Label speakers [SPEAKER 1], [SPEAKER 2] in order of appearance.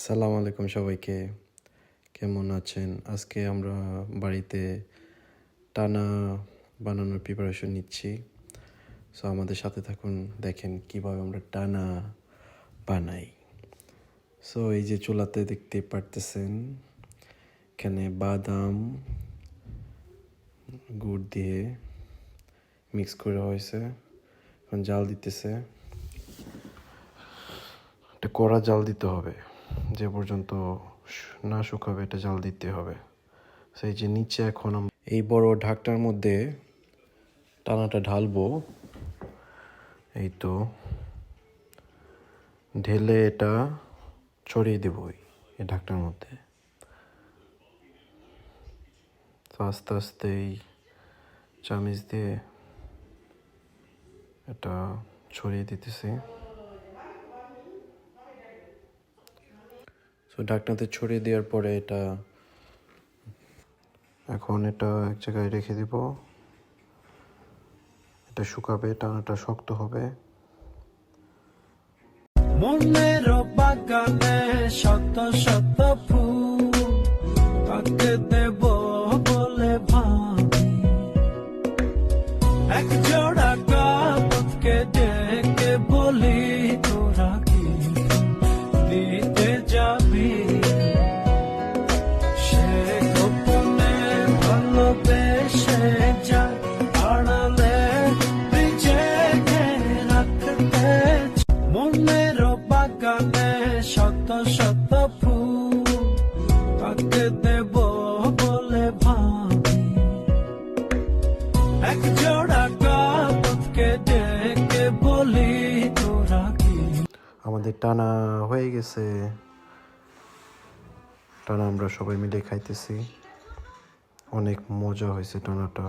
[SPEAKER 1] আসসালামু আলাইকুম সবাইকে, কেমন আছেন? আজকে আমরা বাড়িতে টানা বানানোর প্রিপারেশন নিচ্ছি। সো আমাদের সাথে থাকুন, দেখেন কিভাবে আমরা টানা বানাই। সো এই যে চুলাতে দেখতে পারতেছেন, এখানে বাদাম গুড় দিয়ে মিক্স করে হয়েছে। এখন জাল দিতেছে, একটা কড়া জাল দিতে হবে, যে পর্যন্ত না শুকাবে এটা জাল দিতে হবে। সেই যে নিচে এখন এই বড় ঢাকনার মধ্যে টানাটা ঢালবো, এই তো ঢেলে এটা ছড়িয়ে দেবো এই ঢাকনার মধ্যে। তো আস্তে আস্তে এই চামিচ দিয়ে এটা ছড়িয়ে দিতেছি। তো ঢাকনাতে ছড়িয়ে দেওয়ার পরে এটা এখন এটা এক জায়গায় রেখে দিব। এটা শুকাবে, টানাটা শক্ত হবে।
[SPEAKER 2] মনের বাগানে শত শত ফুল কাকে দেব বলে ভাবি, এক জোড়া কাপকে ডেকে বলি তোরা কি দিতে যাবি, সে গোপনে ভালোবেসে যায় আড়ালে নিজেকে রাখতে। মনের বাগানে শত শত ফুল কাকে দেব বলে ভাবি, এক জোড়া কাপকে ডেকে বলি তোরা কি।
[SPEAKER 1] আমাদের টানা হয়ে গেছে। টানা আমরা সবাই মিলে খাইতেছি, অনেক মজা হয়েছে টানাটা।